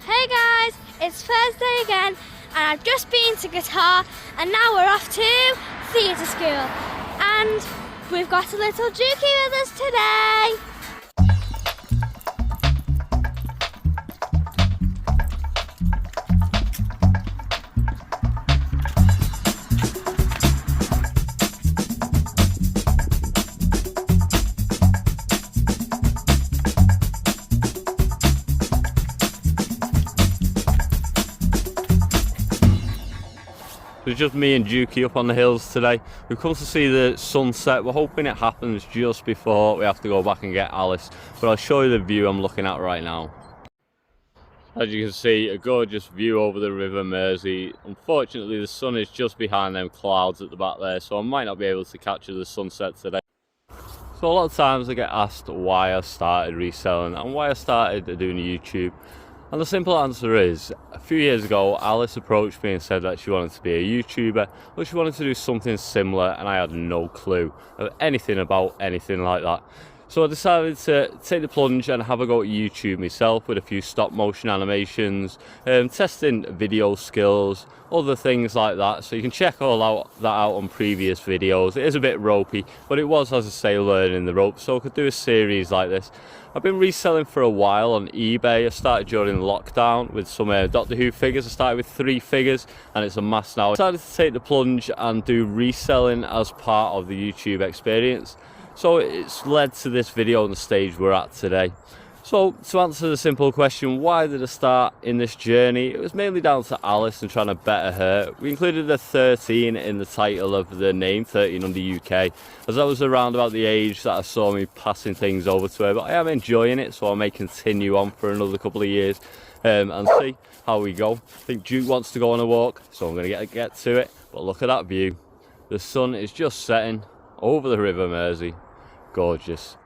Hey guys, it's Thursday again and I've just been to guitar and now we're off to theatre school and we've got a little Dookie with us today. It's just me and Dookie up on the hills today. We've come to see the sunset. We're hoping it happens just before we have to go back and get Alice. But I'll show you the view I'm looking at right now. As you can see, a gorgeous view over the River Mersey. Unfortunately, the sun is just behind them clouds at the back there, so I might not be able to capture the sunset today. So a lot of times I get asked why I started reselling and why I started doing YouTube. And the simple answer is, a few years ago, Alice approached me and said that she wanted to be a YouTuber, but she wanted to do something similar, and I had no clue of anything about anything like that. So I decided to take the plunge and have a go at YouTube myself with a few stop motion animations, testing video skills, other things like that. So you can check all that out on previous videos. It is a bit ropey, but it was, as I say, learning the ropes, so I could do a series like this. I've been reselling for a while on eBay. I started during lockdown with some Doctor Who figures. I started with 3 figures and it's a mass now. I decided to take the plunge and do reselling as part of the YouTube experience. So it's led to this video on the stage we're at today. So to answer the simple question, why did I start in this journey? It was mainly down to Alice and trying to better her. We included a 13 in the title of the name, 13 under UK, as that was around about the age that I saw me passing things over to her. But I am enjoying it, so I may continue on for another couple of years and see how we go. I think Duke wants to go on a walk, so I'm going to get to it. But look at that view. The sun is just setting over the River Mersey. Gorgeous.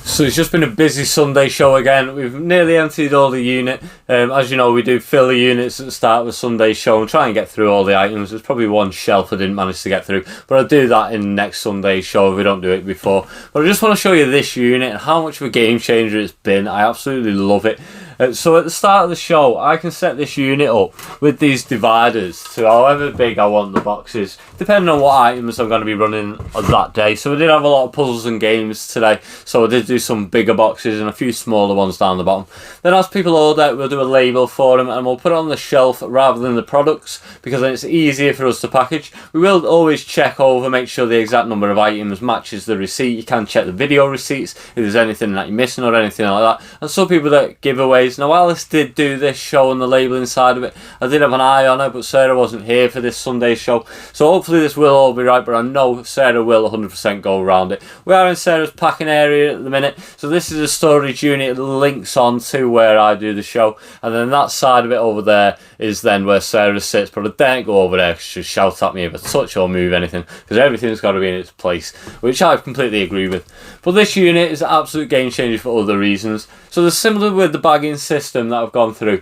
So it's just been a busy Sunday show again. We've nearly emptied all the unit. As you know, we do fill the units at the start of the Sunday show and try and get through all the items. There's probably one shelf I didn't manage to get through, but I'll do that in next Sunday show if we don't do it before. But I just want to show you this unit and how much of a game changer it's been. I absolutely love it. So at the start of the show, I can set this unit up with these dividers to however big I want the boxes, depending on what items I'm going to be running on that day. So I did have a lot of puzzles and games today, so I did do some bigger boxes and a few smaller ones down the bottom. Then as people order, we'll do a label for them and we'll put it on the shelf rather than the products, because then it's easier for us to package. We will always check over, make sure the exact number of items matches the receipt. You can check the video receipts if there's anything that you're missing or anything like that. And some people that giveaways. Now Alice did do this show on the labelling side of it. I did have an eye on her, but Sarah wasn't here for this Sunday show. So hopefully this will all be right, but I know Sarah will 100% go around it. We are in Sarah's packing area at the minute. So this is a storage unit that links on to where I do the show. And then that side of it over there is then where Sarah sits. But I daren't go over there because she'll shout at me if I touch or move anything, because everything's got to be in its place, which I completely agree with. But this unit is an absolute game changer for other reasons. So they're similar with the bagging system that I've gone through.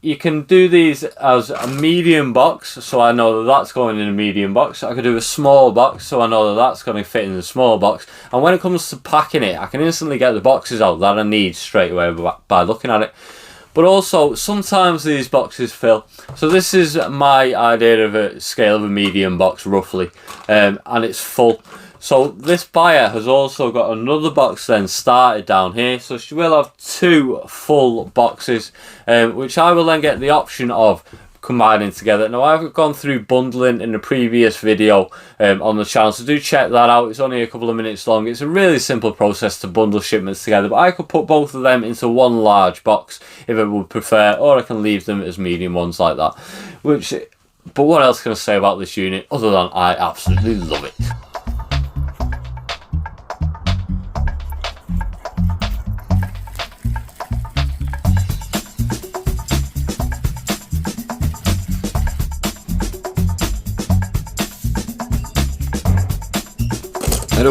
You can do these as a medium box, so I know that that's going in a medium box. I could do a small box, so I know that that's going to fit in the small box. And when it comes to packing it, I can instantly get the boxes out that I need straight away by looking at it. But also, sometimes these boxes fill. So this is my idea of a scale of a medium box, roughly, and it's full. So this buyer has also got another box then started down here, so she will have 2 full boxes, which I will then get the option of combining together. Now I've gone through bundling in the previous video on the channel, so do check that out. It's only a couple of minutes long. It's a really simple process to bundle shipments together, but I could put both of them into one large box if I would prefer, or I can leave them as medium ones like that. But what else can I say about this unit other than I absolutely love it.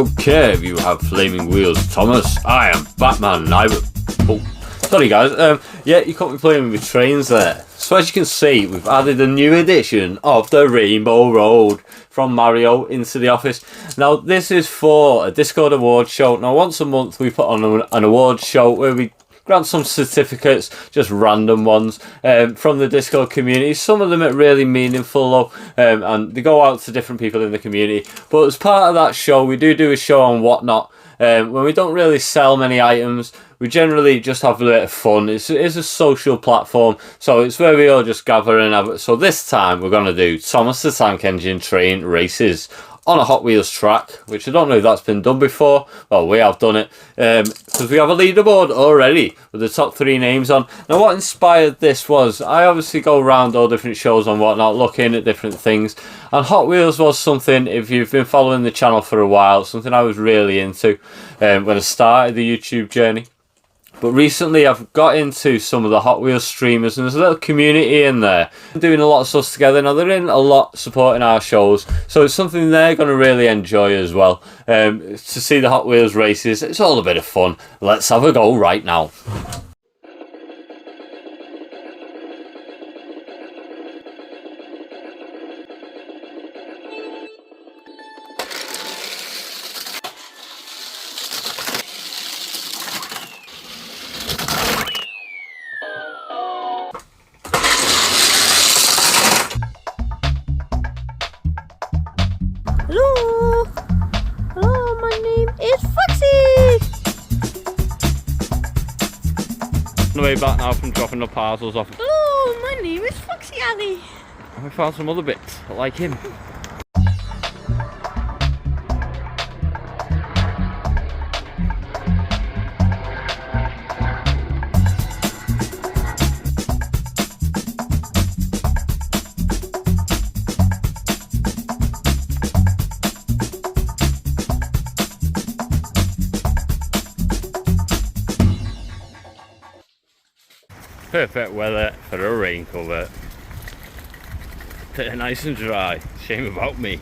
don't care if you have flaming wheels, Thomas. I am Batman. Oh, sorry guys. Yeah, you caught me playing with trains there. So as you can see, we've added a new edition of the Rainbow Road from Mario into the office. Now, this is for a Discord awards show. Now, once a month we put on an awards show where we grant some certificates, just random ones, from the Discord community. Some of them are really meaningful though, and they go out to different people in the community. But as part of that show, we do a show on Whatnot, when we don't really sell many items. We generally just have a bit of fun. It's a social platform, so it's where we all just gather and have it. So this time we're going to do Thomas the Tank Engine train races on a Hot Wheels track, which I don't know if that's been done before. Well, we have done it, because we have a leaderboard already with the top 3 names on. Now, what inspired this was, I obviously go around all different shows and whatnot, looking at different things, and Hot Wheels was something, if you've been following the channel for a while, something I was really into when I started the YouTube journey. But recently I've got into some of the Hot Wheels streamers, and there's a little community in there doing a lot of stuff together. Now, they're in a lot supporting our shows, so it's something they're going to really enjoy as well. To see the Hot Wheels races, it's all a bit of fun. Let's have a go right now. Hello! Hello, my name is Foxy! On the way back now from dropping the parcels off. Hello, my name is Foxy Ali. And we found some other bits like him. Perfect weather for a rain cover. They're nice and dry. Shame about me.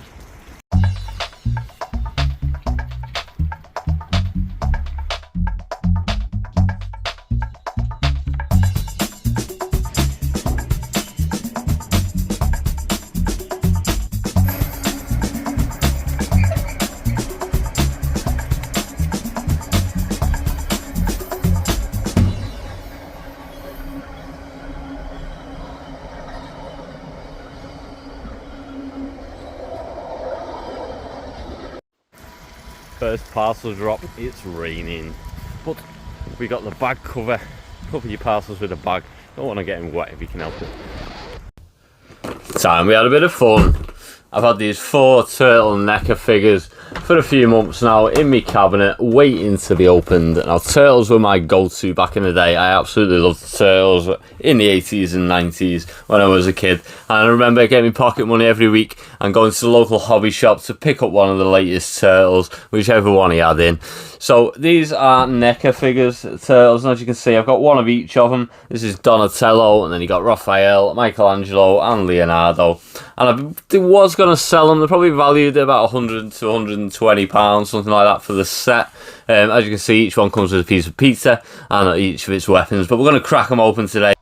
First parcel drop, it's raining, but we got the bag cover. Cover your parcels with a bag. Don't want to get them wet if you can help it. Time we had a bit of fun. I've had these 4 turtlenecker figures for a few months now in my cabinet, waiting to be opened. Now, turtles were my go-to back in the day. I absolutely loved turtles in the 80s and 90s when I was a kid. And I remember getting pocket money every week and going to the local hobby shop to pick up one of the latest turtles, whichever one he had in. So these are NECA figures, turtles, and as you can see, I've got one of each of them. This is Donatello, and then you got Raphael, Michelangelo, and Leonardo. And I was going to sell them. They're probably valued at about 100 to 120 pounds, something like that, for the set. As you can see, each one comes with a piece of pizza and each of its weapons. But we're going to crack them open today.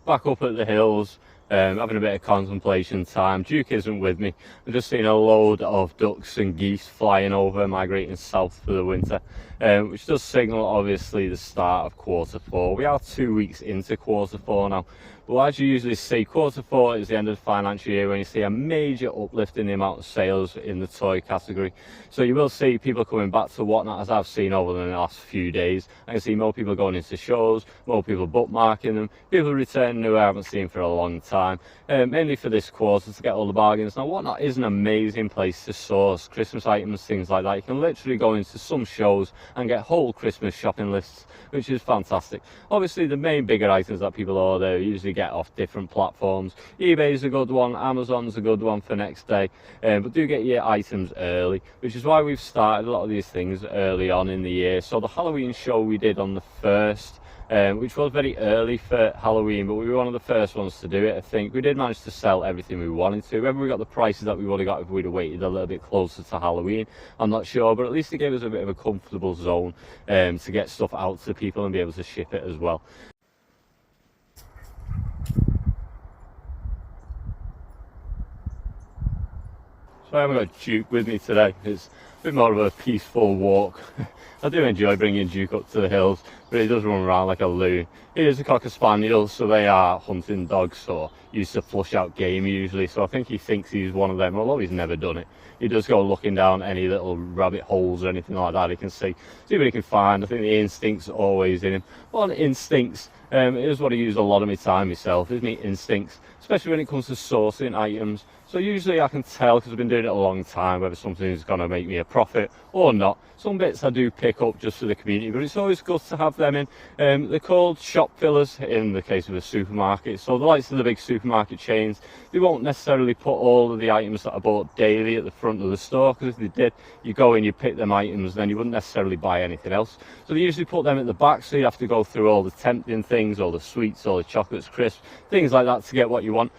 Back up at the hills, having a bit of contemplation time. Duke isn't with me. I've just seen a load of ducks and geese flying over, migrating south for the winter, which does signal obviously the start of Q4. We are 2 weeks into Q4 now, but as you usually see, Q4 is the end of the financial year when you see a major uplift in the amount of sales in the toy category. So you will see people coming back to Whatnot, as I've seen over the last few days. I can see more people going into shows, more people bookmarking them, people returning who I haven't seen for a long time, mainly for this quarter to get all the bargains. Now Whatnot is an amazing place to source Christmas items, things like that. You can literally go into some shows and get whole Christmas shopping lists, which is fantastic. Obviously the main bigger items that people order usually get off different platforms. eBay's a good one, Amazon's a good one for next day, but do get your items early, which is why we've started a lot of these things early on in the year. So the Halloween show we did on the 1st, which was very early for Halloween, but we were one of the first ones to do it. I think we did manage to sell everything we wanted to. Whether we got the prices that we would have got if we'd have waited a little bit closer to Halloween, I'm not sure, but at least it gave us a bit of a comfortable zone to get stuff out to people and be able to ship it as well. So I haven't got Duke with me today. It's a bit more of a peaceful walk. I do enjoy bringing Duke up to the hills, but he does run around like a loon. He is a Cocker Spaniel, so they are hunting dogs, or used to flush out game usually, so I think he thinks he's one of them, although he's never done it. He does go looking down any little rabbit holes or anything like that he can see what he can find. I think the instinct's always in him. Well, instincts, it is what I use a lot of my time myself, is my instincts, especially when it comes to sourcing items. So usually I can tell, because I've been doing it a long time, whether something's going to make me a profit or not. Some bits I do pick up just for the community, but it's always good to have them in. They're called shop fillers in the case of a supermarket. So the likes of the big supermarket chains, they won't necessarily put all of the items that I bought daily at the front of the store, because if they did, you go in, you pick them items, then you wouldn't necessarily buy anything else. So they usually put them at the back, so you have to go through all the tempting things, all the sweets, all the chocolates, crisps, things like that to get what you want.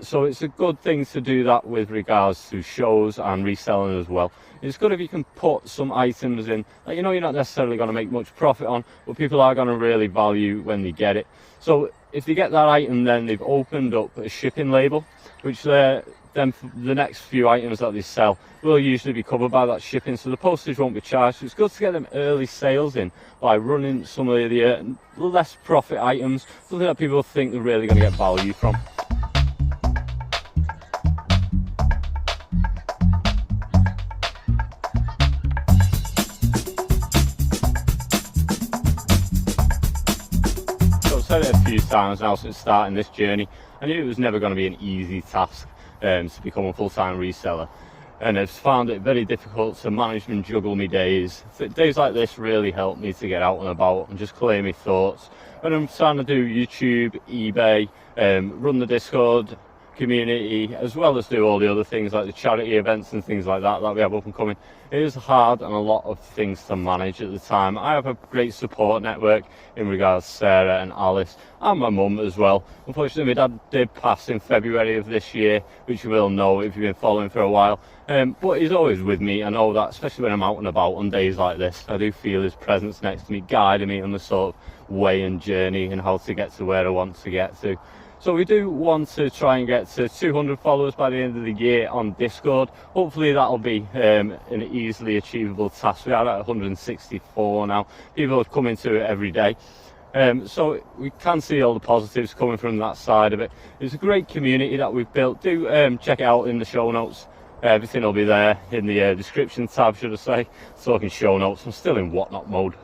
So it's a good thing to do that with regards to shows and reselling as well. It's good if you can put some items in that you know you're not necessarily going to make much profit on, but people are going to really value when they get it. So if they get that item, then they've opened up a shipping label, which then the next few items that they sell will usually be covered by that shipping, so the postage won't be charged. So it's good to get them early sales in by running some of the less profit items, something that people think they're really going to get value from. I've said it a few times now since starting this journey. I knew it was never going to be an easy task to become a full-time reseller, and I've found it very difficult to manage and juggle my days. Days like this really help me to get out and about and just clear my thoughts. When I'm trying to do YouTube, eBay, run the Discord community, as well as do all the other things like the charity events and things like that we have up and coming, it is hard and a lot of things to manage at the time. I have a great support network in regards to Sarah and Alice and my mum as well. Unfortunately, my dad did pass in February of this year, which you will know if you've been following for a while, but he's always with me. I know that, especially when I'm out and about on days like this, I do feel his presence next to me, guiding me on the sort of way and journey and how to get to where I want to get to. So we do want to try and get to 200 followers by the end of the year on Discord. Hopefully that'll be an easily achievable task. We are at 164 now. People are coming to it every day. So we can see all the positives coming from that side of it. It's a great community that we've built. Do check it out in the show notes. Everything will be there in the description tab, should I say. Talking show notes, I'm still in Whatnot mode.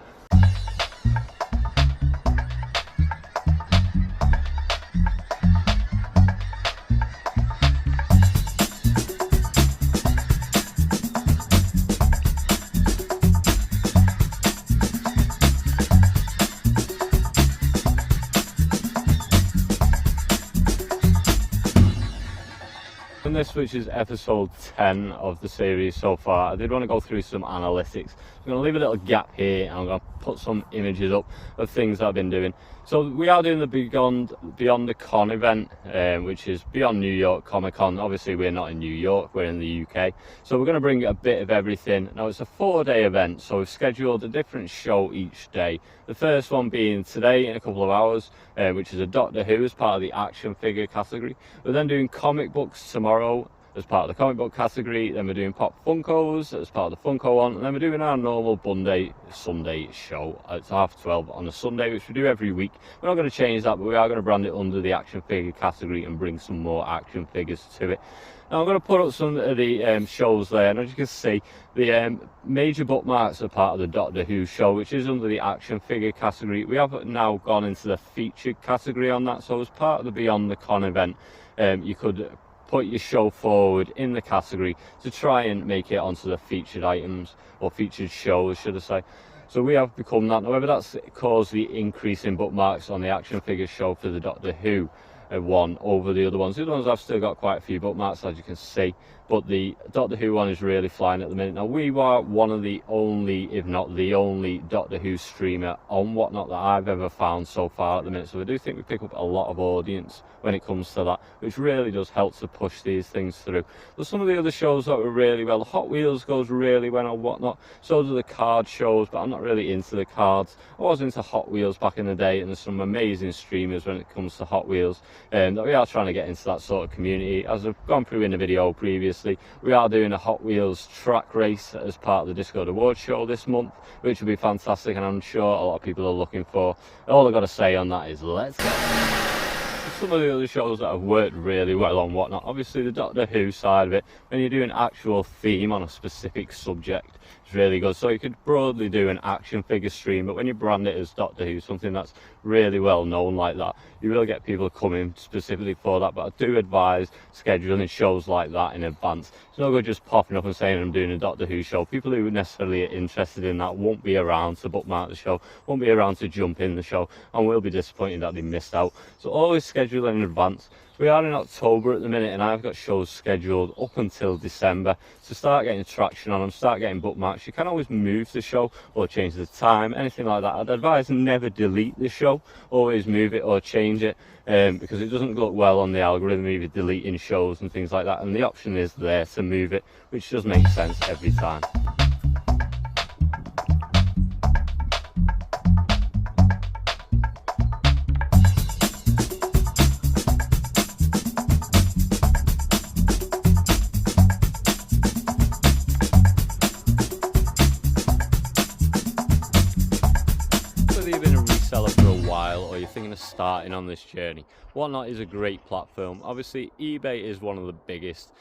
This, which is episode 10 of the series so far, I did want to go through some analytics, I'm going to leave a little gap here, and I'm going to put some images up of things that I've been doing. So we are doing the Beyond the Con event, which is Beyond New York Comic Con. Obviously we're not in New York, we're in the UK, so we're going to bring a bit of everything. Now it's a 4-day event, so we've scheduled a different show each day. The first one being today in a couple of hours, which is a Doctor Who as part of the action figure category. We're then doing comic books tomorrow as part of the comic book category. Then we're doing Pop Funkos as part of the Funko one, and then we're doing our normal Sunday show at 12:30 on a Sunday, which we do every week. We're not going to change that, but we are going to brand it under the action figure category and bring some more action figures to it. Now I'm going to put up some of the shows there, and as you can see, the major bookmarks are part of the Doctor Who show, which is under the action figure category. We have now gone into the featured category on that, so as part of the Beyond the Con event, you could put your show forward in the category to try and make it onto the featured items, or featured shows should I say. So we have become that. However, that's caused the increase in bookmarks on the action figure show for the Doctor Who one over the other ones. The other ones I've still got quite a few bookmarks, as you can see, but the Doctor Who one is really flying at the minute. Now we were one of the only, if not the only, Doctor Who streamer on Whatnot that I've ever found so far at the minute, so I do think we pick up a lot of audience when it comes to that, which really does help to push these things through. But some of the other shows that were really well, Hot Wheels goes really well on Whatnot, so do the card shows, but I'm not really into the cards. I was into Hot Wheels back in the day, and there's some amazing streamers when it comes to Hot Wheels, that we are trying to get into that sort of community. As I've gone through in the video previously, we are doing a Hot Wheels track race as part of the Discord Awards show this month, which will be fantastic, and I'm sure a lot of people are looking for. All I've got to say on that is let's go. Some of the other shows that have worked really well on Whatnot, obviously the Doctor Who side of it, when you do an actual theme on a specific subject, it's really good. So you could broadly do an action figure stream, but when you brand it as Doctor Who, something that's really well known like that, you will get people coming specifically for that. But I do advise scheduling shows like that in advance. It's no good just popping up and saying I'm doing a Doctor Who show. People who necessarily are interested in that won't be around to bookmark the show, won't be around to jump in the show, and will be disappointed that they missed out. So always schedule in advance. We are in October at the minute, and I've got shows scheduled up until December to start getting traction on them, start getting bookmarks. You can always move the show or change the time, anything like that. I'd advise never delete the show, always move it or change it, because it doesn't look well on the algorithm if you're deleting shows and things like that, and the option is there to move it, which does make sense every time. Or you're thinking of starting on this journey, Whatnot is a great platform. Obviously eBay is one of the biggest,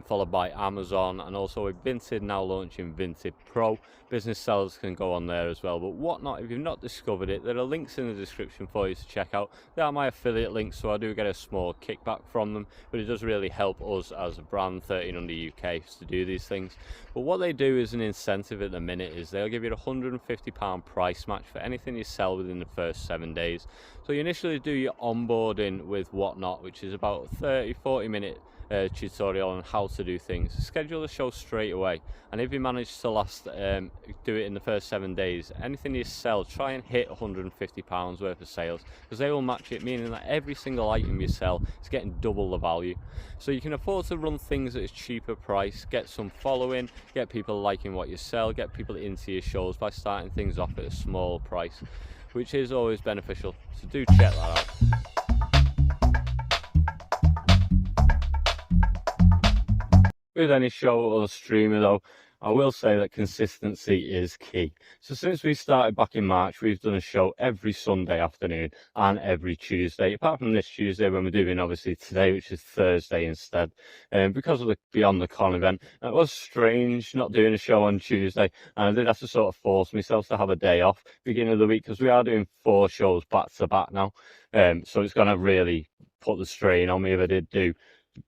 followed by Amazon, and also with Vinted now launching Vinted Pro. Business sellers can go on there as well. But Whatnot, if you've not discovered it, there are links in the description for you to check out. They are my affiliate links, so I do get a small kickback from them, but it does really help us as a brand 1300 UK to do these things. But what they do as an incentive at the minute is they'll give you a £150 price match for anything you sell within the first 7 days. So you initially do your onboarding with Whatnot, which is about a 30-40 minute tutorial on how to do things. Schedule the show straight away, and if you manage to do it in the first 7 days, anything you sell, try and hit £150 worth of sales, because they will match it, meaning that every single item you sell is getting double the value. So you can afford to run things at a cheaper price, get some following, get people liking what you sell, get people into your shows by starting things off at a small price, which is always beneficial. So do check that out. With any show or streamer though, I will say that consistency is key. So since we started back in March, we've done a show every Sunday afternoon and every Tuesday, apart from this Tuesday when we're doing obviously today, which is Thursday instead, because of the Beyond the Con event. And it was strange not doing a show on Tuesday, and I did have to sort of force myself to have a day off beginning of the week, because we are doing 4 shows back to back now. So it's going to really put the strain on me if I did do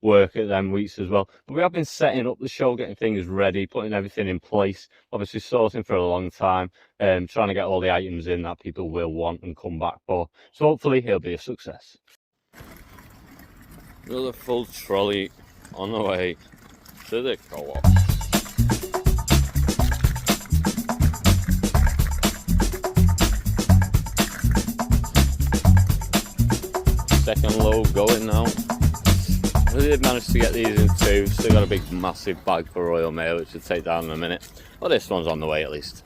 work at them weeks as well. But we have been setting up the show, getting things ready, putting everything in place, obviously sourcing for a long time, trying to get all the items in that people will want and come back for. So hopefully it'll be a success. Another full trolley on the way to the co-op. second load going now. We did manage to get these in two. Still got a big massive bag for Royal Mail, which we'll take down in a minute. Well, this one's on the way at least.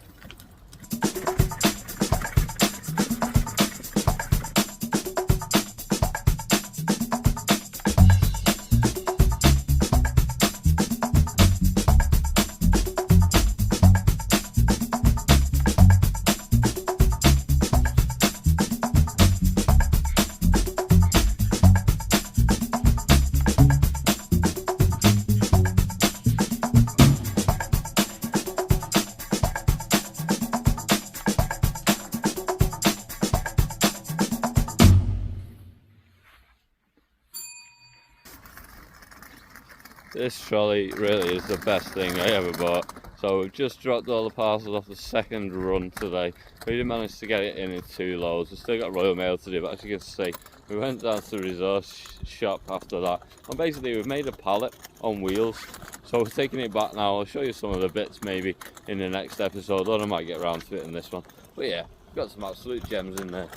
This trolley really is the best thing I ever bought. So we've just dropped all the parcels off the second run today. We did manage to get it in two loads. We've still got Royal Mail to do, but as you can see, we went down to the resource shop after that. And basically we've made a pallet on wheels. So we're taking it back now. I'll show you some of the bits maybe in the next episode, or I might get around to it in this one. But yeah, we've got some absolute gems in there.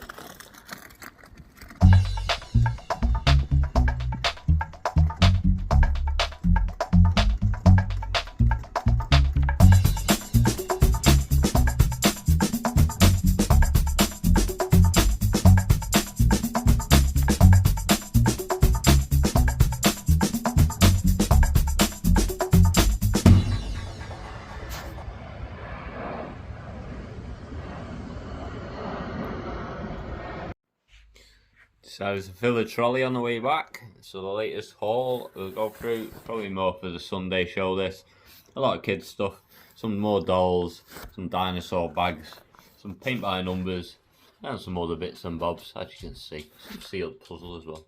Decided to fill the trolley on the way back. So the latest haul we'll go through, probably more for the Sunday show this. A lot of kids stuff, some more dolls, some dinosaur bags, some paint by numbers, and some other bits and bobs, as you can see. Some sealed puzzle as well.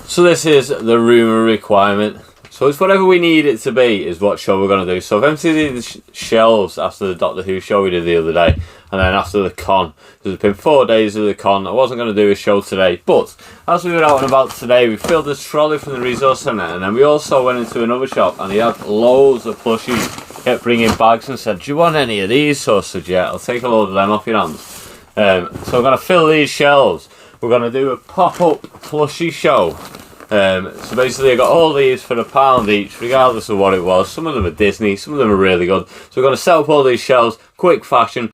So this is the rumour requirement. So it's whatever we need it to be is what show we're going to do. So I've emptied the shelves after the Doctor Who show we did the other day, and then after the con. There's been 4 days of the con. I wasn't going to do a show today, but as we were out and about today, we filled this trolley from the resource centre, and then we also went into another shop and he had loads of plushies. Kept bringing bags and said, "Do you want any of these?" So I said, "Yeah, I'll take a load of them off your hands." So I'm going to fill these shelves. We're going to do a pop-up plushie show. So basically I got all these for £1 each, regardless of what it was. Some of them are Disney, some of them are really good. So we're going to set up all these shelves, quick fashion.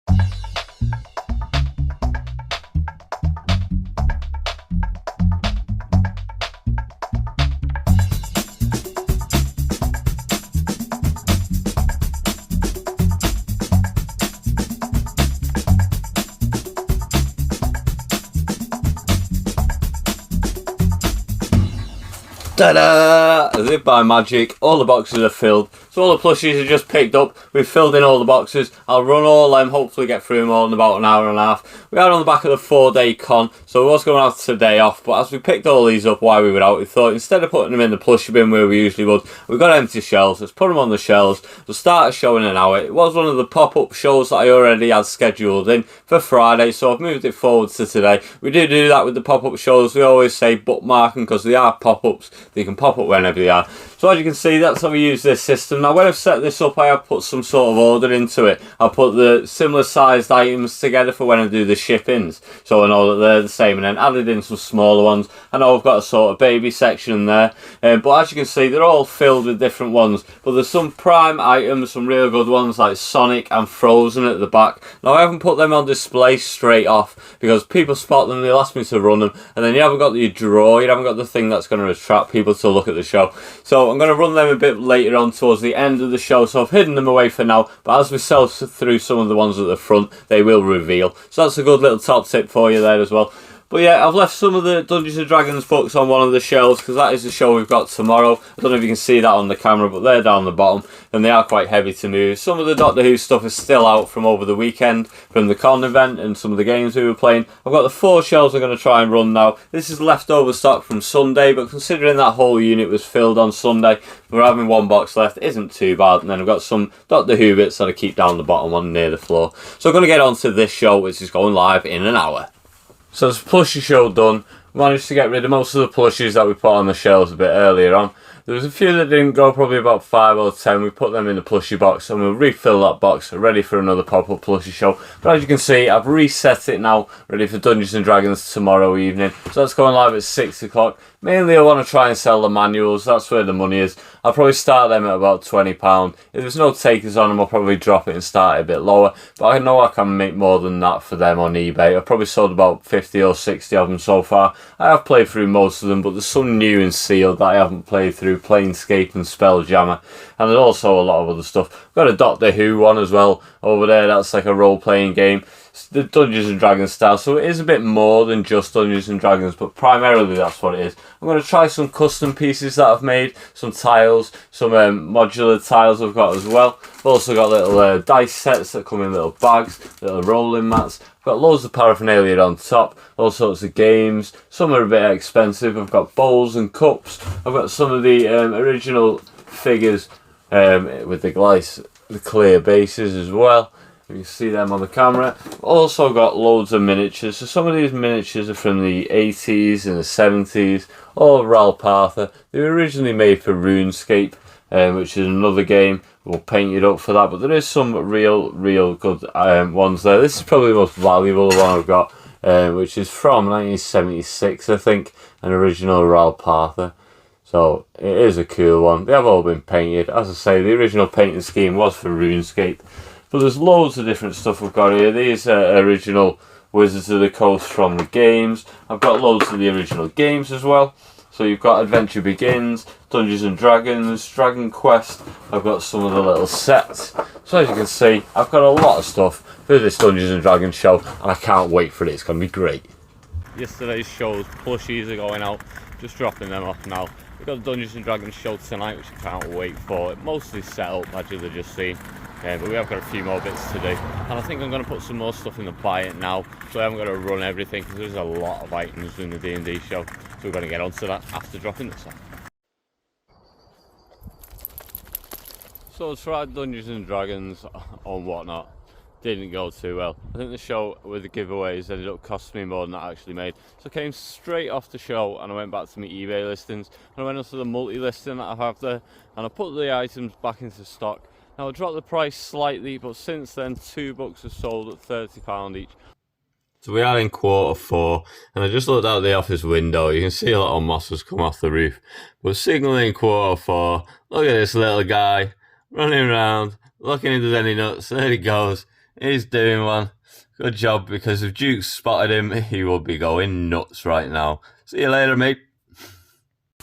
Ta-da! As if by magic, all the boxes are filled. So all the plushies are just picked up. We've filled in all the boxes. I'll run all them, hopefully get through them all in about an hour and a half. We are on the back of the 4-day con, so we was going to have today off. But as we picked all these up while we were out, we thought instead of putting them in the plushie bin where we usually would, we've got empty shelves. Let's put them on the shelves. We'll start a show in an hour. It was one of the pop-up shows that I already had scheduled in for Friday, so I've moved it forward to today. We do that with the pop-up shows. We always say bookmark them because they are pop-ups. They can pop up whenever they are. So as you can see, that's how we use this system. Now when I've set this up, I have put some sort of order into it. I'll put the similar sized items together for when I do the ship-ins, so I know that they're the same, and then added in some smaller ones. I know I've got a sort of baby section there, but as you can see, they're all filled with different ones. But there's some prime items, some real good ones like Sonic and Frozen at the back. Now I haven't put them on display straight off because people spot them, they'll ask me to run them, and then you haven't got the draw, you haven't got the thing that's going to attract people to look at the show. So I'm going to run them a bit later on towards the end of the show, so I've hidden them away for now, but as we sell through some of the ones at the front, they will reveal. So that's a good little top tip for you there as well. But yeah, I've left some of the Dungeons and Dragons books on one of the shelves because that is the show we've got tomorrow. I don't know if you can see that on the camera, but they're down the bottom and they are quite heavy to move. Some of the Doctor Who stuff is still out from over the weekend from the con event and some of the games we were playing. I've got the 4 shelves I'm going to try and run now. This is leftover stock from Sunday, but considering that whole unit was filled on Sunday, we're having 1 box left. It isn't too bad. And then I've got some Doctor Who bits that I keep down the bottom one near the floor. So I'm going to get on to this show, which is going live in an hour. So this plushie show done. Managed to get rid of most of the plushies that we put on the shelves a bit earlier on. There was a few that didn't go, probably about 5 or 10. We put them in the Plushy box and we'll refill that box, ready for another pop-up Plushy show. But as you can see, I've reset it now, ready for Dungeons and Dragons tomorrow evening. So that's going live at 6 o'clock. Mainly I want to try and sell the manuals, that's where the money is. I'll probably start them at about £20. If there's no takers on them, I'll probably drop it and start it a bit lower. But I know I can make more than that for them on eBay. I've probably sold about 50 or 60 of them so far. I have played through most of them, but there's some new and sealed that I haven't played through. Planescape and Spelljammer. And there's also a lot of other stuff. I've got a Doctor Who one as well over there. That's like a role-playing game. It's the Dungeons and Dragons style, so it is a bit more than just Dungeons and Dragons, but primarily that's what it is. I'm going to try some custom pieces that I've made, some tiles, some modular tiles I've got as well. I've also got little dice sets that come in little bags, little rolling mats. I've got loads of paraphernalia on top, all sorts of games. Some are a bit expensive. I've got bowls and cups. I've got some of the original figures with the clear bases as well. You can see them on the camera. Also got loads of miniatures. So some of these miniatures are from the 80s and the 70s. All Ralph Arthur. They were originally made for RuneScape, which is another game. We'll paint it up for that. But there is some real good ones there. This is probably the most valuable one I've got, which is from 1976, I think. An original Ralph Arthur. So it is a cool one. They have all been painted. As I say, the original painting scheme was for RuneScape. But there's loads of different stuff we've got here. These are original Wizards of the Coast from the games. I've got loads of the original games as well. So you've got Adventure Begins, Dungeons and Dragons, Dragon Quest. I've got some of the little sets. So as you can see, I've got a lot of stuff for this Dungeons and Dragons show, and I can't wait for it. It's going to be great. Yesterday's shows, plushies are going out. Just dropping them off now. We've got the Dungeons and Dragons show tonight, which I can't wait for. It mostly set up, as you've just seen. But we have got a few more bits to do, and I think I'm going to put some more stuff in the buy it now, so I haven't got to run everything because there's a lot of items in the D&D show, so we're going to get onto that after dropping this off. So I tried Dungeons and Dragons on whatnot, didn't go too well. I think the show with the giveaways ended up costing me more than I actually made, so I came straight off the show and I went back to my eBay listings, and I went onto the multi-listing that I have there, and I put the items back into stock. Now I dropped the price slightly, but since then 2 books have sold at £30 each. So we are in Q4, and I just looked out the office window. You can see a lot of mosses come off the roof. We're signalling Q4. Look at this little guy running around, looking if there's any nuts. There he goes. He's doing one. Good job, because if Duke spotted him, he would be going nuts right now. See you later, mate.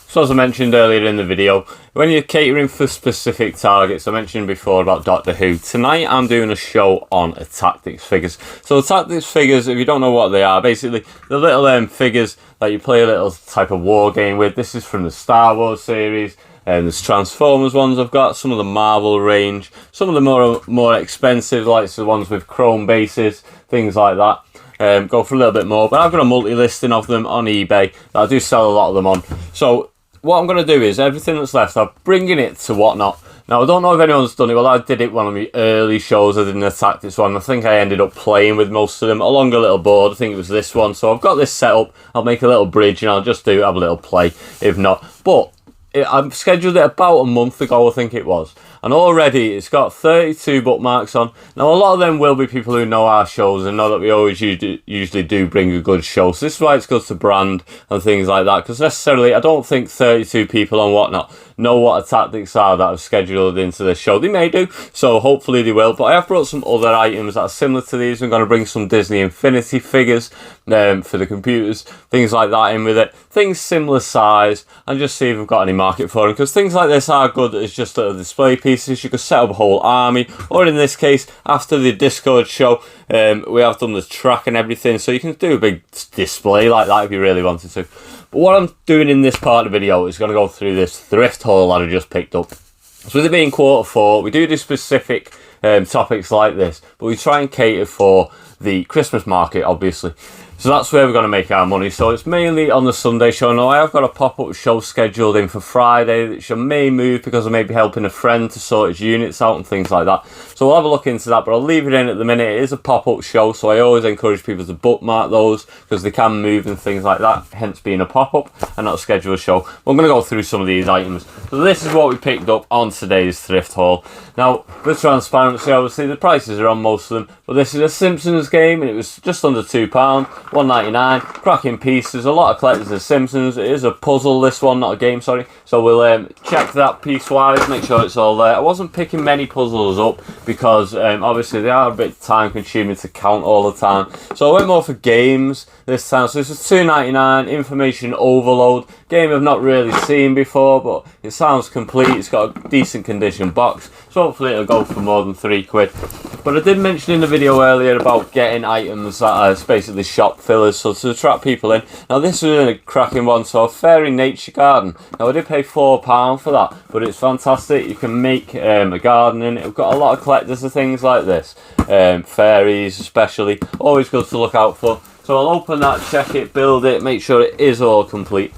So as I mentioned earlier in the video, when you're catering for specific targets, I mentioned before about Doctor Who. Tonight I'm doing a show on tactics figures. So tactics figures, if you don't know what they are, basically the little figures that you play a little type of war game with. This is from the Star Wars series. And there's Transformers ones I've got, some of the Marvel range, some of the more expensive, like the ones with chrome bases, things like that. Go for a little bit more, but I've got a multi-listing of them on eBay that I do sell a lot of them on. So what I'm going to do is everything that's left, I'm bringing it to Whatnot. Now I don't know if anyone's done it. Well, I did it one of my early shows. I did an tactics one. I think I ended up playing with most of them along a little board. I think it was this one. So I've got this set up. I'll make a little bridge and I'll just have a little play if not. But I've scheduled it about a month ago, I think it was. And already it's got 32 bookmarks on. Now a lot of them will be people who know our shows and know that we always usually do bring a good show. So this is why it's good to brand and things like that. Because necessarily I don't think 32 people on Whatnot know what the tactics are that I've scheduled into this show. They may do, so hopefully they will. But I have brought some other items that are similar to these. I'm going to bring some Disney Infinity figures for the computers, things like that in with it. Things similar size, and just see if we've got any market for them. Because things like this are good as just little display pieces. You could set up a whole army, or in this case, after the Discord show, we have done the track and everything, so you can do a big display like that if you really wanted to. But what I'm doing in this part of the video is going to go through this thrift haul that I just picked up. So with it being Q4, we do specific topics like this, but we try and cater for the Christmas market, obviously. So that's where we're going to make our money. So it's mainly on the Sunday show. Now I have got a pop-up show scheduled in for Friday, which I may move because I may be helping a friend to sort his units out and things like that. So we'll have a look into that, but I'll leave it in at the minute. It is a pop-up show, so I always encourage people to bookmark those because they can move and things like that, hence being a pop-up and not a scheduled show. But I'm going to go through some of these items. So this is what we picked up on today's thrift haul. Now, for transparency, obviously the prices are on most of them, but this is a Simpsons game and it was just under £2, £1.99, cracking piece. There's a lot of collectors of Simpsons. It is a puzzle, this one, not a game, sorry. So we'll check that piece-wise, make sure it's all there. I wasn't picking many puzzles up because obviously they are a bit time-consuming to count all the time. So I went more for games this time. So this is £2.99, information overload. Game I've not really seen before, but it sounds complete. It's got a decent condition box, so hopefully it'll go for more than £3. But I did mention in the video earlier about getting items that are basically shop fillers, so to attract people in. Now this is a cracking one, so a fairy nature garden. Now I did pay £4 for that, but it's fantastic. You can make a garden in it. I've got a lot of collectors of things like this, fairies especially, always good to look out for. So I'll open that, check it, build it, make sure it is all complete.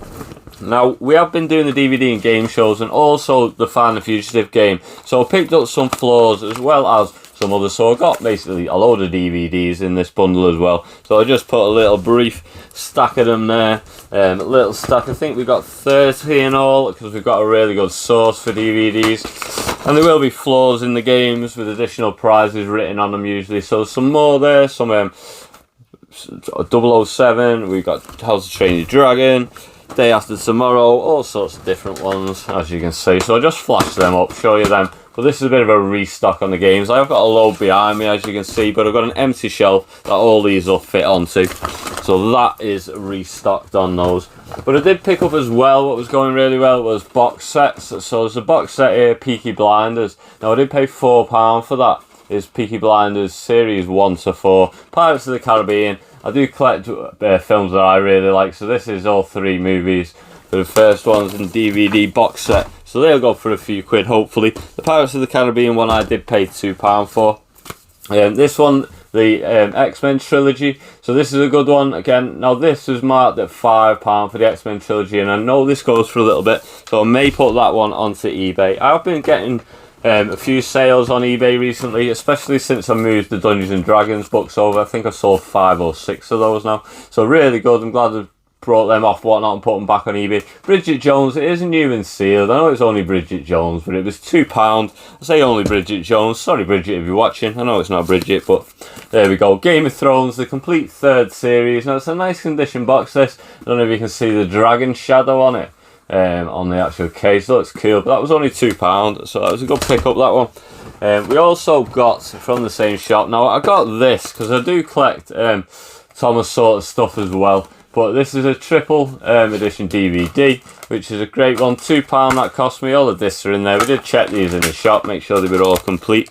Now, we have been doing the DVD and game shows and also the Find the Fugitive game. So I picked up some floors as well as some others. So I got basically a load of DVDs in this bundle as well. So I just put a little brief stack of them there. A little stack, I think we got 30 in all because we've got a really good source for DVDs. And there will be floors in the games with additional prizes written on them usually. So some more there, some 007, we've got How to Train Your Dragon, Day After Tomorrow, all sorts of different ones as you can see. So I just flash them up, show you them. But this is a bit of a restock on the games. I've got a load behind me as you can see, but I've got an empty shelf that all these will fit onto. So that is restocked on those. But I did pick up as well, what was going really well was box sets. So there's a box set here, Peaky Blinders. Now I did pay £4 for that. It's Peaky Blinders series 1 to 4, Pirates of the Caribbean. I do collect films that I really like, so this is all 3 movies. The first one's in DVD box set, so they'll go for a few quid hopefully. The Pirates of the Caribbean one I did pay £2 for. This one, the X-Men trilogy, so this is a good one again. Now this is marked at £5 for the X-Men trilogy, and I know this goes for a little bit, so I may put that one onto eBay. I've been getting a few sales on eBay recently, especially since I moved the Dungeons and Dragons books over. I think I've sold 5 or 6 of those now, so really good. I'm glad I've brought them off whatnot and put them back on eBay. Bridget Jones, it is new and sealed. I know it's only Bridget Jones, but it was £2. I say only Bridget Jones, sorry Bridget if you're watching. I know it's not Bridget, but there we go. Game of Thrones, the complete 3rd series. Now it's a nice condition box this. I don't know if you can see the dragon shadow on it. On the actual case, looks cool, but that was only £2, so that was a good pick up, that one. We also got from the same shop. Now I got this because I do collect Thomas sort of stuff as well, but this is a triple edition DVD, which is a great one. £2 that cost me. All the discs are in there. We did check these in the shop, make sure they were all complete.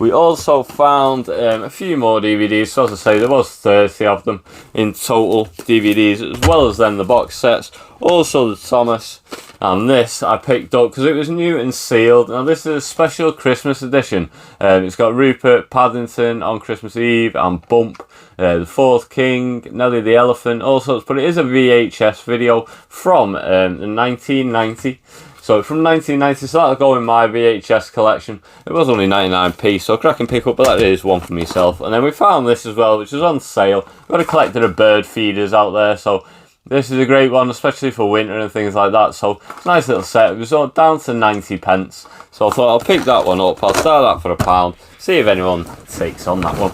We also found a few more DVDs, so as I say, there was 30 of them in total, DVDs, as well as then the box sets. Also the Thomas, and this I picked up because it was new and sealed. Now this is a special Christmas edition. It's got Rupert Paddington on Christmas Eve and Bump, the Fourth King, Nelly the Elephant, all sorts, but it is a VHS video from 1990. So from 1990, so that'll go in my VHS collection. It was only 99p, so cracking pick up, but that is one for myself. And then we found this as well, which is on sale. We've got a collector of bird feeders out there, so this is a great one, especially for winter and things like that. So it's a nice little set. It was down to 90p. So I thought I'll pick that one up. I'll start that for £1. See if anyone takes on that one.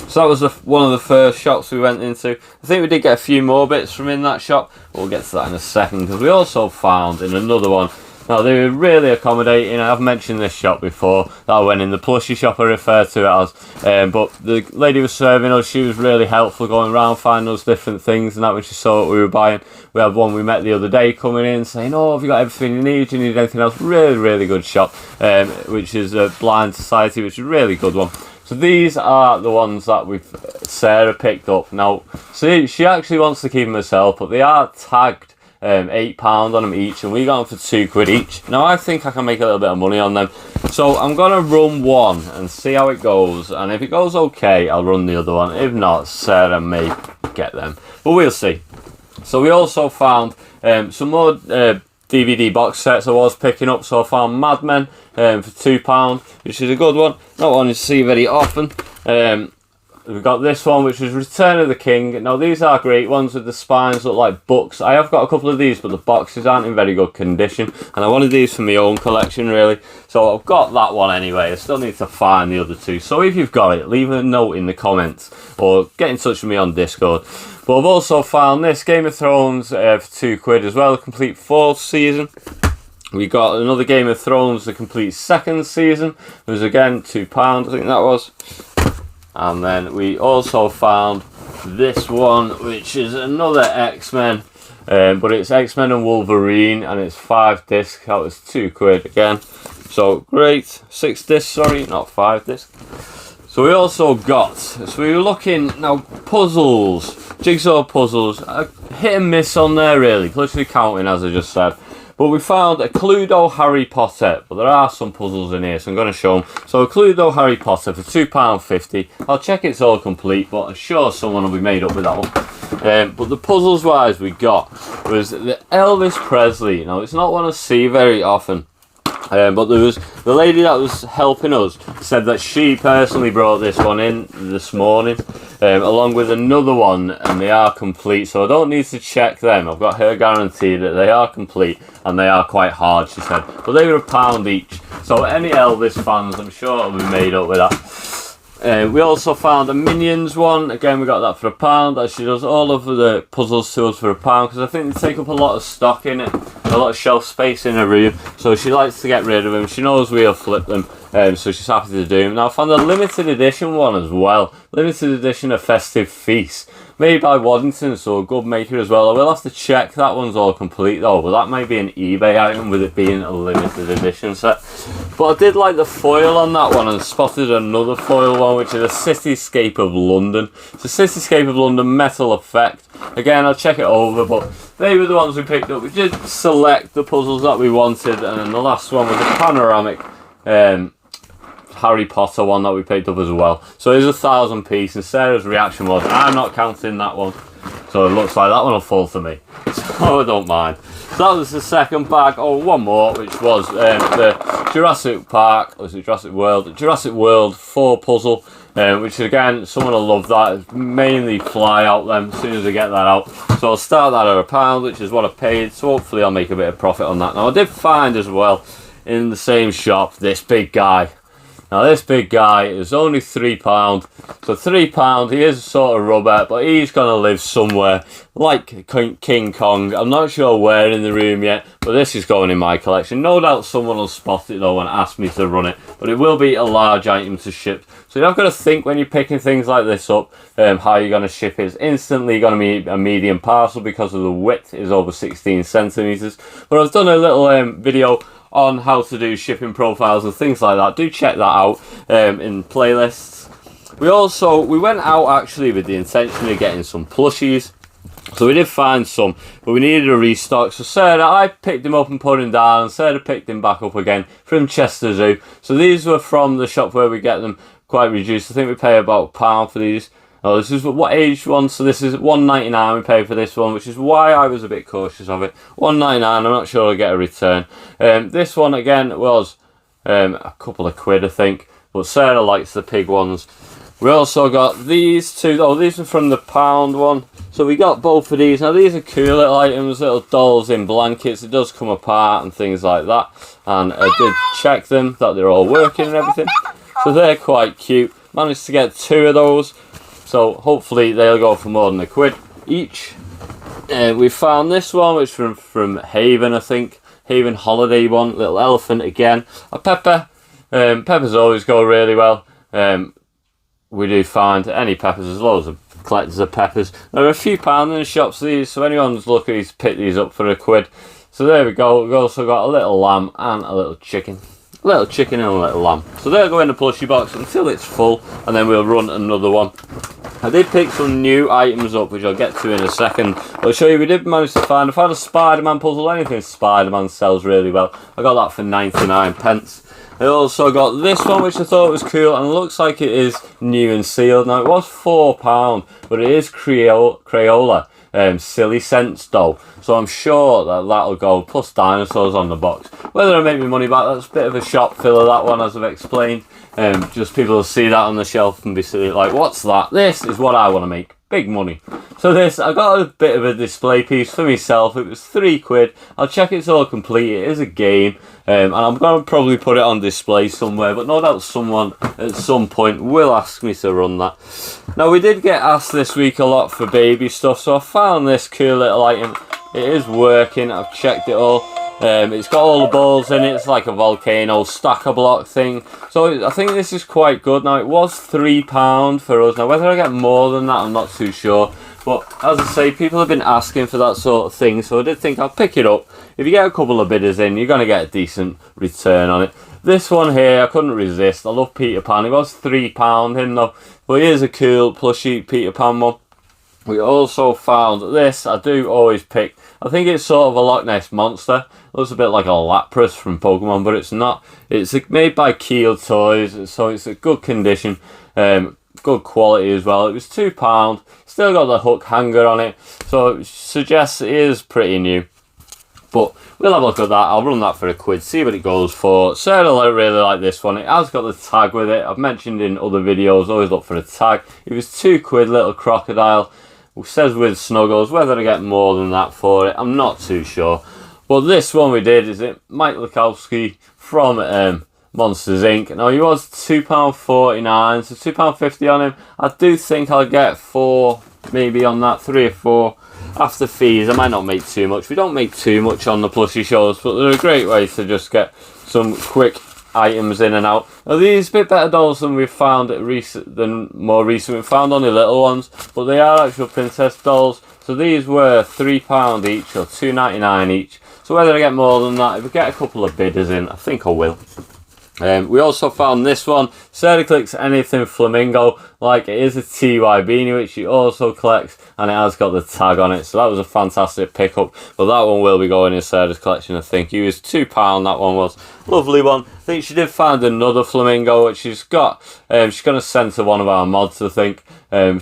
So that was one of the first shops we went into. I think we did get a few more bits from in that shop. We'll get to that in a second, because we also found in another one. Now, they were really accommodating. I've mentioned this shop before, that I went in, the Plushy shop I refer to it as. But the lady was serving us, she was really helpful, going around finding us different things and that when she saw what we were buying. We had one we met the other day coming in saying, oh, have you got everything you need? Do you need anything else? Really, really good shop, which is a Blind Society, which is a really good one. So these are the ones that Sarah picked up. Now, see, she actually wants to keep them herself, but they are tagged £8 on them each, and we got them for £2 each. Now I think I can make a little bit of money on them, so I'm gonna run one and see how it goes, and if it goes okay I'll run the other one. If not, Sarah may get them, but we'll see. So we also found some more DVD box sets I was picking up. So I found Mad Men for £2, which is a good one, not one you see very often. We've got this one, which is Return of the King. Now these are great ones with the spines, look like books. I have got a couple of these, but the boxes aren't in very good condition, and I wanted these for my own collection really. So I've got that one anyway. I still need to find the other two. So if you've got it, leave a note in the comments or get in touch with me on Discord. But I've also found this Game of Thrones for £2 as well, the complete 4th season. We got another Game of Thrones, the complete 2nd season. It was again £2, I think that was. And then we also found this one, which is another X-Men, but it's X-Men and Wolverine, and it's 5 discs. That was £2 again. So great, 6 discs, sorry, not 5 discs. So we also got, so we were looking now, puzzles, jigsaw puzzles, hit and miss on there really, Plushy counting as I just said. But we found a Cluedo Harry Potter, but there are some puzzles in here, so I'm going to show them. So a Cluedo Harry Potter for £2.50. I'll check it's all complete, but I'm sure someone will be made up with that one. But the puzzles wise we got was the Elvis Presley. Now it's not one I see very often. But there was the lady that was helping us said that she personally brought this one in this morning, along with another one, and they are complete, so I don't need to check them. I've got her guarantee that they are complete, and they are quite hard, she said, but they were £1 each. So any Elvis fans, I'm sure will be made up with that. We also found a Minions one. Again, we got that for £1. That she does all of the puzzles to us for £1, because I think they take up a lot of stock in it, a lot of shelf space in her room, so she likes to get rid of them. She knows we'll flip them, so she's happy to do them. Now I found a limited edition one as well, limited edition of Festive Feast, made by Waddington, so a good maker as well. I will have to check, that one's all complete though, but that might be an eBay item with it being a limited edition set. But I did like the foil on that one, and spotted another foil one, which is a Cityscape of London. It's a Cityscape of London metal effect. Again, I'll check it over, but they were the ones we picked up. We did select the puzzles that we wanted, and then the last one was a panoramic Harry Potter one that we picked up as well. So it is 1,000 piece, and Sarah's reaction was, I'm not counting that one. So it looks like that one will fall for me. So I don't mind. So that was the second bag. Oh, one more, which was the Jurassic Park, or was it Jurassic World? Jurassic World 4 puzzle, which again, someone will love that. It's mainly fly out them as soon as I get that out. So I'll start that at £1, which is what I paid. So hopefully I'll make a bit of profit on that. Now I did find as well, in the same shop, this big guy. Now this big guy is only £3, so £3, he is sort of rubber, but he's going to live somewhere, like King Kong. I'm not sure where in the room yet, but this is going in my collection. No doubt someone will spot it though and ask me to run it, but it will be a large item to ship. So you're not going to think when you're picking things like this up, how you're going to ship it. It's instantly going to be a medium parcel because of the width is over 16 centimetres. But I've done a little video on how to do shipping profiles and things like that. Do check that out in playlists. We went out actually with the intention of getting some plushies. So we did find some, but we needed a restock. So Sarah, I picked him up and put him down, and Sarah picked him back up again from Chester Zoo. So these were from the shop where we get them quite reduced. I think we pay about £1 for these. Oh, this is what age one, so this is $1.99 we paid for this one, which is why I was a bit cautious of it. $1.99, I'm not sure I'll get a return. This one again was a couple of quid I think, but Sarah likes the pig ones. We also got these two, oh these are from the £1 one, so we got both of these. Now these are cool little items, little dolls in blankets, it does come apart and things like that, and I did check them that they're all working and everything, so they're quite cute. Managed to get 2 of those. So hopefully they'll go for more than £1 each. We found this one, which is from Haven, I think. Haven Holiday one, little elephant again. A pepper. Peppers always go really well. We do find any peppers, there's loads of collectors of peppers. There are a few pounds in the shops these, so anyone's looking to pick these up for £1. So there we go. We've also got a little lamb and a little chicken. A little chicken and a little lamb. So they'll go in the plushie box until it's full, and then we'll run another one. I did pick some new items up, which I'll get to in a second. I'll show you, we did manage to find, I found a Spider-Man puzzle. Anything Spider-Man sells really well. I got that for 99 pence. I also got this one, which I thought was cool, and looks like it is new and sealed. Now, it was £4, but it is Crayola silly cents dough, so I'm sure that that'll go, plus dinosaurs on the box. Whether I make my money back, that's a bit of a shop filler, that one, as I've explained. Just people will see that on the shelf and be silly, like, what's that? This is what I want to make. Big money. So this, I got a bit of a display piece for myself. It was £3. I'll check it's all complete. It is a game, and I'm going to probably put it on display somewhere, but no doubt someone at some point will ask me to run that. Now, we did get asked this week a lot for baby stuff, so I found this cool little item. It is working. I've checked it all. It's got all the balls in it. It's like a volcano stacker block thing. So I think this is quite good. Now, it was £3 for us. Now, whether I get more than that, I'm not too sure. But as I say, people have been asking for that sort of thing, so I did think I'll pick it up. If you get a couple of bidders in, you're going to get a decent return on it. This one here, I couldn't resist. I love Peter Pan. It was £3 in though. But here's a cool plushy Peter Pan one. We also found this. I do always pick. I think it's sort of a Loch Ness monster. Looks a bit like a Lapras from Pokemon, but it's not. It's made by Keel Toys, so it's a good condition. Good quality as well. It was £2. Still got the hook hanger on it, so it suggests it is pretty new. But we'll have a look at that. I'll run that for £1, see what it goes for. Sarah really like this one. It has got the tag with it. I've mentioned in other videos, always look for a tag. It was £2, little crocodile. It says with snuggles. Whether I get more than that for it, I'm not too sure. But this one we did is it Mike Lukowski from Monsters Inc. Now, he was £2.49, so £2.50 on him. I do think I'll get 4, maybe on that, 3 or 4 after fees. I might not make too much. We don't make too much on the Plushy shows, but they're a great way to just get some quick items in and out. Now, these a bit better dolls than we've found more recent. We've found only little ones, but they are actual princess dolls. So these were £3 each or £2.99 each. So whether I get more than that, if I get a couple of bidders in, I think I will. We also found this one. Sarah clicks anything flamingo, like it is a TY beanie, which she also collects, and it has got the tag on it. So that was a fantastic pickup. But that one will be going in Sarah's collection, I think. He was £2, that one was. Lovely one. I think she did find another flamingo, which she's got. She's going to send to one of our mods, I think.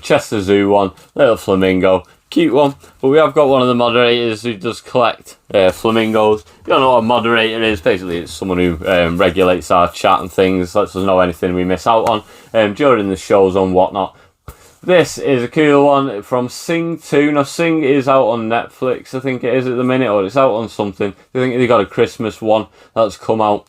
Chester Zoo one, little flamingo. Cute one, but we have got one of the moderators who does collect flamingos. If you don't know what a moderator is, basically it's someone who regulates our chat and things, lets us know anything we miss out on during the shows and whatnot. This is a cool one from Sing 2. Now, Sing is out on Netflix, I think it is at the minute, or it's out on something. I think they got a Christmas one that's come out.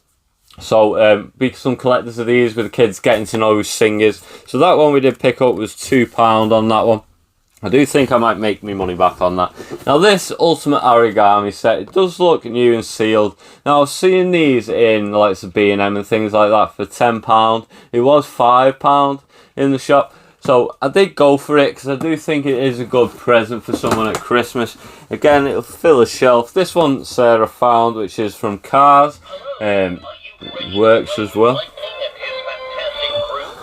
So, be some collectors of these with the kids getting to know who Sing is. So that one we did pick up was £2 on that one. I do think I might make me money back on that. Now, this Ultimate Origami set, it does look new and sealed. Now, I've seen these in the likes of B&M and things like that for £10. It was £5 in the shop. So I did go for it because I do think it is a good present for someone at Christmas. Again, it'll fill a shelf. This one Sarah found, which is from Cars. Works as well.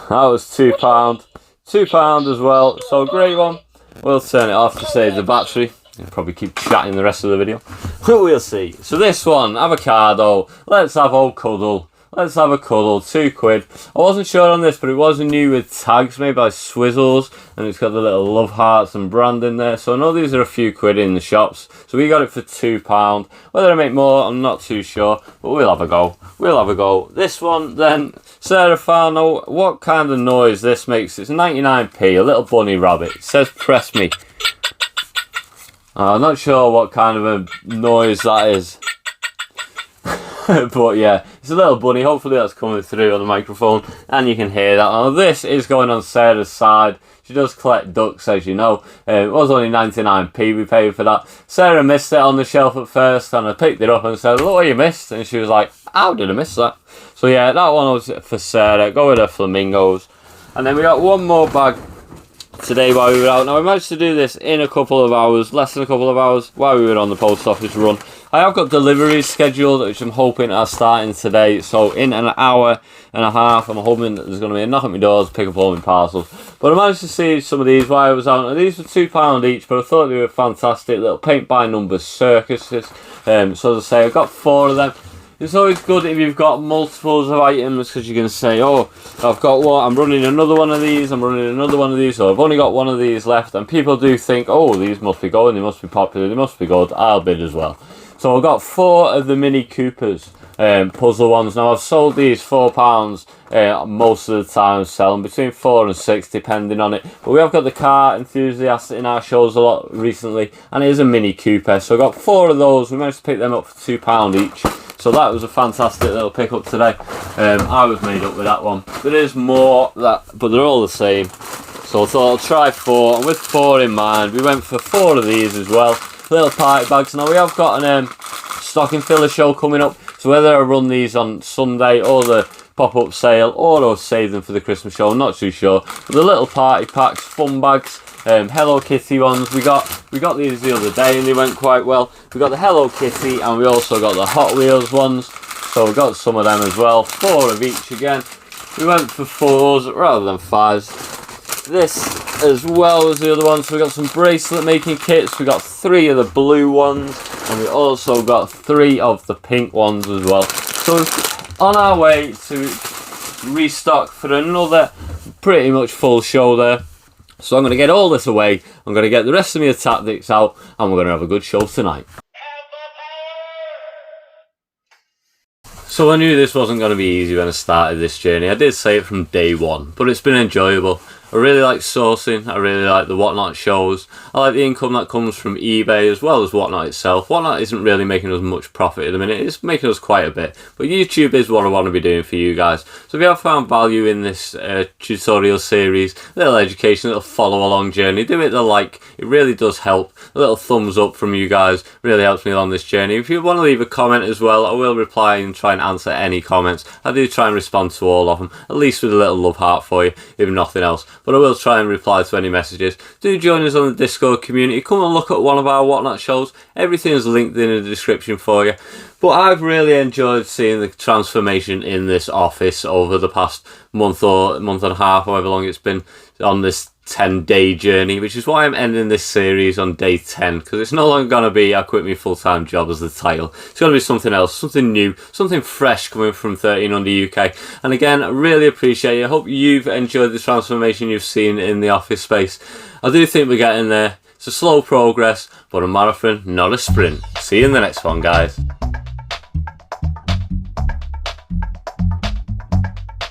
That was £2. £2 as well. So, great one. We'll turn it off to save the battery. I'll probably keep chatting the rest of the video. We'll see. So this one, avocado. Let's have old cuddle. Let's have a cuddle. £2. I wasn't sure on this, but it was new with tags made by Swizzles, and it's got the little love hearts and brand in there. So I know these are a few quid in the shops. So we got it for £2. Whether I make more, I'm not too sure, but we'll have a go. We'll have a go. This one then, Sarah found out what kind of noise this makes. It's 99p, a little bunny rabbit. It says press me. I'm not sure what kind of a noise that is. But yeah, it's a little bunny. Hopefully that's coming through on the microphone and you can hear that. Now, this is going on Sarah's side. She does collect ducks, as you know. It was only 99p we paid for that. Sarah missed it on the shelf at first, and I picked it up and said, look what you missed. And she was like, how did I miss that? So yeah, that one was for Sarah. Go with her flamingos. And then we got one more bag today while we were out. Now, I managed to do this in a couple of hours, less than a couple of hours, while we were on the post office run. I have got deliveries scheduled, which I'm hoping are starting today. So in an hour and a half, I'm hoping that there's going to be a knock at my doors, pick up all my parcels. But I managed to see some of these while I was out. And these were £2 each, but I thought they were fantastic. Little paint by numbers circuses. So as I say, I've got 4 of them. It's always good if you've got multiples of items, because you can say, oh, I've got one, I'm running another one of these, I'm running another one of these, so I've only got one of these left, and people do think, oh, these must be going, they must be popular, they must be good, I'll bid as well. So I've got 4 of the Mini Coopers puzzle ones. Now I've sold these £4 most of the time, selling between 4 and 6 depending on it. But we have got the car enthusiast in our shows a lot recently, and it is a Mini Cooper. So I got 4 of those. We managed to pick them up for £2 each. So that was a fantastic little pickup today. I was made up with that one. There is more, but they're all the same. So I thought I'll try 4, and with 4 in mind, we went for 4 of these as well. Little party bags. Now we have got an stocking filler show coming up, so whether I run these on Sunday or the pop-up sale, or I'll save them for the Christmas show, I'm not too sure. But the little party packs, fun bags, Hello Kitty ones, we got these the other day and they went quite well. We got the Hello Kitty and we also got the Hot Wheels ones, so we got some of them as well. 4 of each again. We went for 4s rather than 5s. This as well as the other ones. So we got some bracelet making kits. We got 3 of the blue ones, and we also got 3 of the pink ones as well. So we're on our way to restock for another pretty much full show there. So I'm going to get all this away. I'm going to get the rest of my tactics out, and we're going to have a good show tonight. So I knew this wasn't going to be easy when I started this journey. I did say it from day one, but it's been enjoyable. I really like sourcing, I really like the Whatnot shows, I like the income that comes from eBay as well as Whatnot itself. Whatnot isn't really making us much profit at the minute, it's making us quite a bit, but YouTube is what I want to be doing for you guys. So if you have found value in this tutorial series, little education, little follow along journey, do it the like, it really does help. A little thumbs up from you guys really helps me along this journey. If you want to leave a comment as well, I will reply and try and answer any comments. I do try and respond to all of them, at least with a little love heart for you, if nothing else. But I will try and reply to any messages. Do join us on the Discord community. Come and look at one of our Whatnot shows. Everything is linked in the description for you. But I've really enjoyed seeing the transformation in this office over the past month or month and a half, however long it's been on this 10-day journey, which is why I'm ending this series on day 10, because it's no longer going to be I quit my full-time job as the title. It's going to be something else, something new, something fresh coming from 13 Under UK. And again, I really appreciate it. I hope you've enjoyed the transformation you've seen in the office space. I do think we're getting there. It's a slow progress, but a marathon, not a sprint. See you in the next one, guys.